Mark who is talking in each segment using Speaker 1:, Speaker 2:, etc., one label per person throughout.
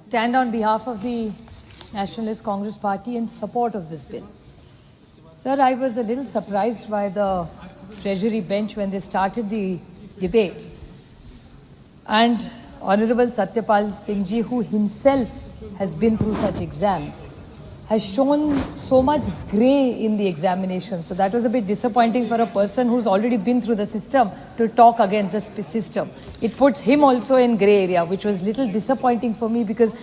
Speaker 1: stand on behalf of the Nationalist Congress Party in support of this bill. Sir, I was a little surprised by the Treasury bench when they started the debate. And Honorable Satyapal Singh ji, who himself has been through such exams, has shown so much grey in the examination. So that was a bit disappointing for a person who's already been through the system to talk against the system. It puts him also in grey area, which was little disappointing for me because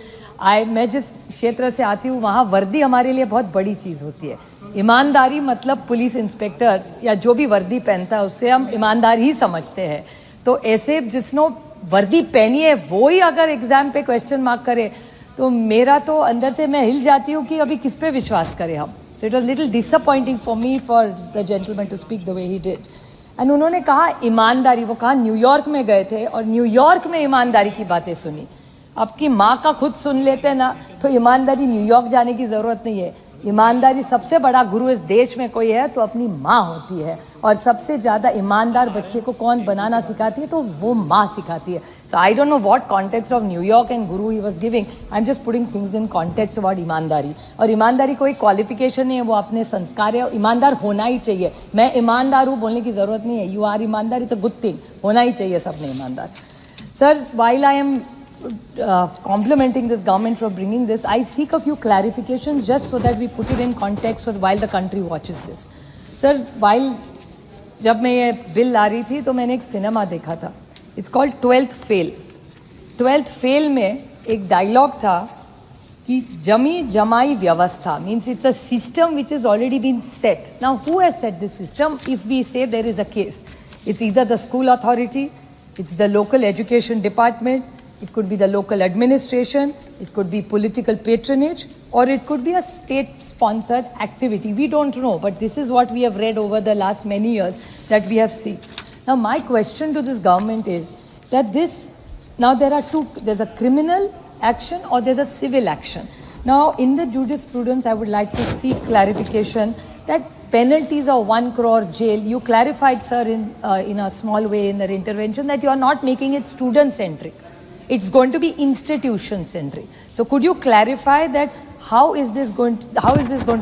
Speaker 1: मैं जिस क्षेत्र से आती हूँ वहाँ वर्दी हमारे लिए बहुत बड़ी चीज़ होती है. ईमानदारी मतलब पुलिस इंस्पेक्टर या जो भी वर्दी पहनता है उससे हम ईमानदार ही समझते हैं. तो ऐसे जिसने वर्दी पहनी है वो ही अगर एग्जाम पे क्वेश्चन मार्क करे तो मेरा तो अंदर से मैं हिल जाती हूँ कि अभी किस पे विश्वास करें हम. So it was little disappointing for me for the gentleman to speak the way he did. And उन्होंने कहा ईमानदारी, वो कहा न्यूयॉर्क में गए थे और न्यूयॉर्क में ईमानदारी की बातें सुनी. आपकी माँ का खुद सुन लेते हैं ना तो ईमानदारी न्यूयॉर्क जाने की ज़रूरत नहीं है. ईमानदारी सबसे बड़ा गुरु इस देश में कोई है तो अपनी माँ होती है, और सबसे ज़्यादा ईमानदार बच्चे को कौन बनाना सिखाती है तो वो माँ सिखाती है. So I don't know what context of New York and guru he was giving. I am just putting things in context about imandari. और ईमानदारी कोई क्वालिफिकेशन नहीं है, वो अपने संस्कार है. ईमानदार होना ही चाहिए. मैं ईमानदार हूँ बोलने की ज़रूरत नहीं है. यू आर ईमानदार, इट्स अ गुड थिंग. होना ही चाहिए सबने ईमानदार. Sir, while I am complimenting this government for bringing this, I seek a few clarifications just so that we put it in context while the country watches this. Sir, while जब मैं ये bill ला रही थी तो मैंने एक cinema देखा था. It's called 12th Fail. 12th Fail में एक डायलॉग था कि जमी जमाई व्यवस्था means it's a system which has already been set. Now who has set this system? If we say there is a case, it's either the school authority, it's the local education department, it could be the local administration, it could be political patronage, or it could be a state-sponsored activity. We don't know, but this is what we have read over the last many years that we have seen. Now, my question to this government is that now there are two, there's a criminal action or there's a civil action. Now, in the jurisprudence, I would like to seek clarification that penalties of 1 crore jail, you clarified, sir, in a small way in the intervention that you are not making it student-centric. It's going to be institution-centric. So could you clarify that how is this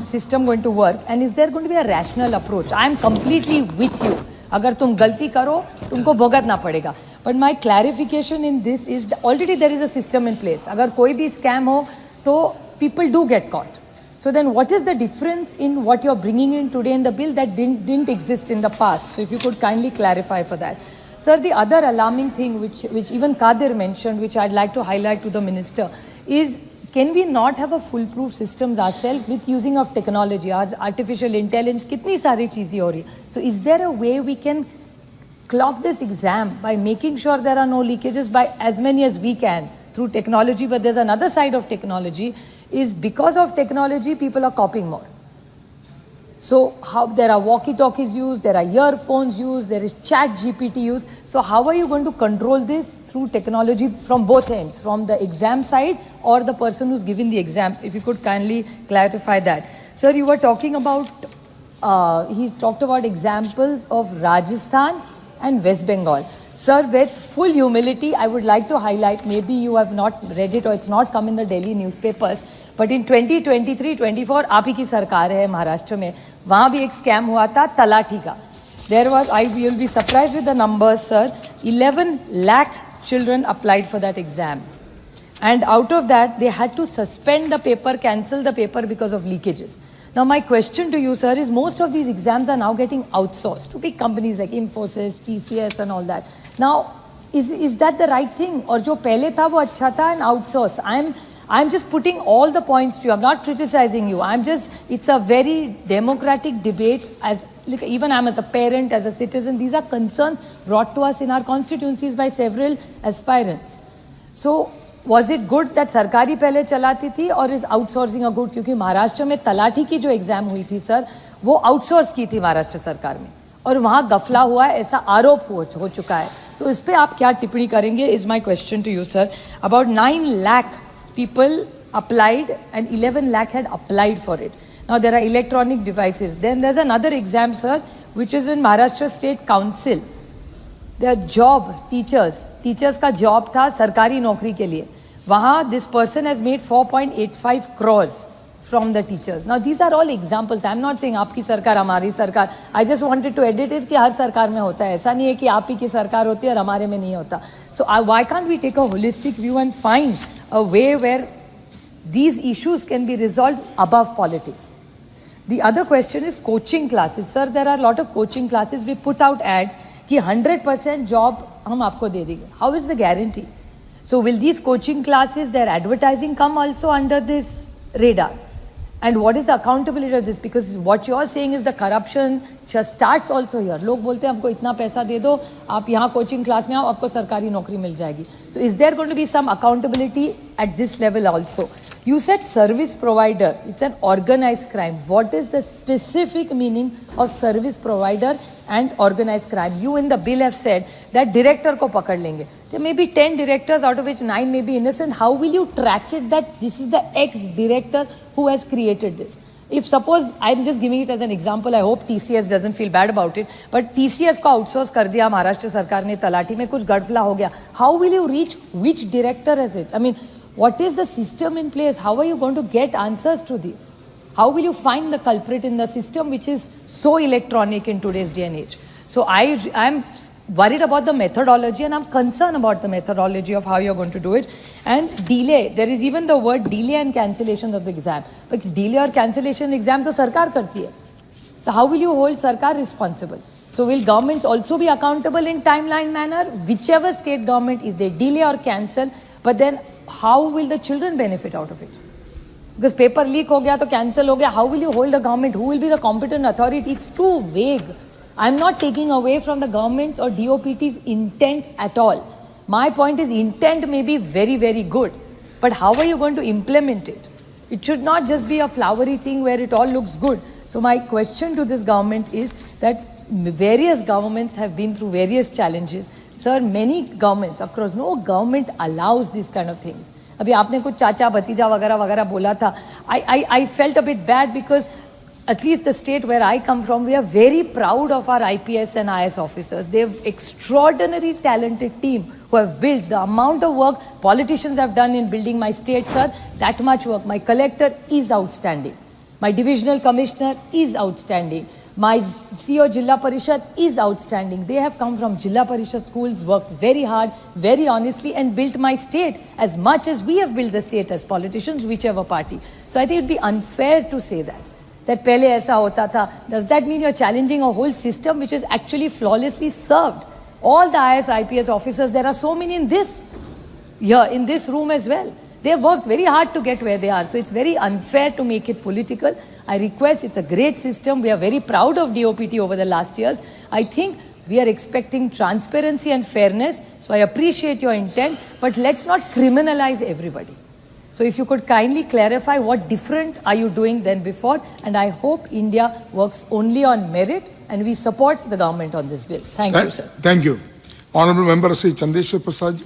Speaker 1: system going to work, and is there going to be a rational approach? I am completely with you. अगर तुम गलती करो तुमको भुगतना पड़ेगा. But my clarification in this is that already there is a system in place. अगर कोई भी scam हो तो people do get caught. So then what is the difference in what you're bringing in today in the bill that didn't exist in the past? So if you could kindly clarify for that. Sir, the other alarming thing which even Kadir mentioned, which I'd like to highlight to the minister, is can we not have a foolproof systems ourselves with using of technology, artificial intelligence, kitni sari cheezein ho rahi. So is there a way we can clock this exam by making sure there are no leakages by as many as we can through technology? But there's another side of technology, is because of technology people are copying more. So how there are walkie-talkies used, there are earphones used, there is chat GPT used. So how are you going to control this through technology from both ends, from the exam side or the person who's giving the exams? If you could kindly clarify that. Sir, you were talking about, he talked about examples of Rajasthan and West Bengal. Sir, with full humility, I would like to highlight, maybe you have not read it or it's not come in the Delhi newspapers, but in 2023-24 आप ही की सरकार है महाराष्ट्र में, वहाँ भी एक scam हुआ था तलाठी का. There was, you will be surprised with the numbers, sir. 11 lakh children applied for that exam, and out of that they had to suspend the paper, cancel the paper because of leakages. Now my question to you, sir, is most of these exams are now getting outsourced to big companies like Infosys, TCS and all that. Now is that the right thing, or जो पहले था वो अच्छा था and outsource? I'm just putting all the points to you. I'm not criticizing you. It's a very democratic debate. Even I'm as a parent, as a citizen, these are concerns brought to us in our constituencies by several aspirants. So was it good that सरकारी पहले चलाती थी, or is outsourcing a good? क्योंकि महाराष्ट्र में तलाठी की जो exam हुई थी सर, वो आउटसोर्स की थी महाराष्ट्र सरकार में, और वहाँ गफला हुआ है ऐसा आरोप हो चुका है. तो इस पे आप क्या टिप्पणी करेंगे is my question to you, sir. About 9 lakh people applied and 11 lakh had applied for it. Now there are electronic devices. Then there's another exam, sir, which is in Maharashtra State Council. Their job, teachers का job था सरकारी नौकरी के लिए. Wahan, this person has made 4.85 crores from the teachers. Now, these are all examples. I'm not saying आपकी सरकार, हमारी सरकार. I just wanted to edit it कि हर सरकार में होता है. ऐसा नहीं है कि आप ही की सरकार होती है और हमारे में नहीं होता. So, why can't we take a holistic view and find a way where these issues can be resolved above politics? The other question is coaching classes. Sir, there are a lot of coaching classes. We put out ads कि 100% job हम आपको दे देंगे. How is the guarantee? So will these coaching classes, their advertising come also under this radar? And what is the accountability of this? Because what you are saying is the corruption just starts also here. लोग बोलते हैं हमको इतना पैसा दे दो, आप यहाँ coaching class में आओ, आपको सरकारी नौकरी मिल जाएगी. So is there going to be some accountability at this level also? You said service provider. It's an organized crime. What is the specific meaning of service provider and organized crime? You in the bill have said that director को पकड़ लेंगे. There may be 10 directors, out of which 9 may be innocent. How will you track it that this is the ex-director who has created this? If suppose, I'm just giving it as an example, I hope TCS doesn't feel bad about it, but TCS को outsource कर दिया महाराष्ट्र सरकार ने, तलाठी में कुछ गड़फला हो गया. How will you reach which director is it? I mean, what is the system in place? How are you going to get answers to this? How will you find the culprit in the system which is so electronic in today's day and age? So I'm worried about the methodology and I'm concerned about the methodology of how you're going to do it. And delay, there is even the word delay and cancellation of the exam. But delay or cancellation exam to sarkar karti hai. So how will you hold sarkar responsible? So will governments also be accountable in timeline manner? Whichever state government, if they delay or cancel, but then how will the children benefit out of it? Because paper leak ho gaya to cancel ho gaya, how will you hold the government? Who will be the competent authority? It's too vague. I'm not taking away from the government's or DOPT's intent at all. My point is intent may be very, very good, but how are you going to implement it? It should not just be a flowery thing where it all looks good. So my question to this government is that various governments have been through various challenges. Sir, many governments across, no government allows these kind of things. अभी आपने कुछ चाचा भतीजा वगैरह वगैरह बोला था. I felt a bit bad because at least the state where I come from, we are very proud of our IPS and IS officers. They have extraordinary talented team who have built the amount of work politicians have done in building my state, sir. That much work. My collector is outstanding. My divisional commissioner is outstanding. My CEO Jilla Parishad is outstanding. They have come from Jilla Parishad schools, worked very hard, very honestly, and built my state as much as we have built the state as politicians, whichever party. So I think it would be unfair to say that pehle aisa hota tha. Does that mean you're challenging a whole system which is actually flawlessly served? All the IS, IPS officers, there are so many in this room as well. They have worked very hard to get where they are. So it's very unfair to make it political. I request, it's a great system. We are very proud of DOPT over the last years. I think we are expecting transparency and fairness. So I appreciate your intent, but let's not criminalize everybody. So if you could kindly clarify what different are you doing than before, and I hope India works only on merit and we support the government on this bill. Thank you, sir.
Speaker 2: Thank you. Honorable Member Sri Chandeshwar Prasad.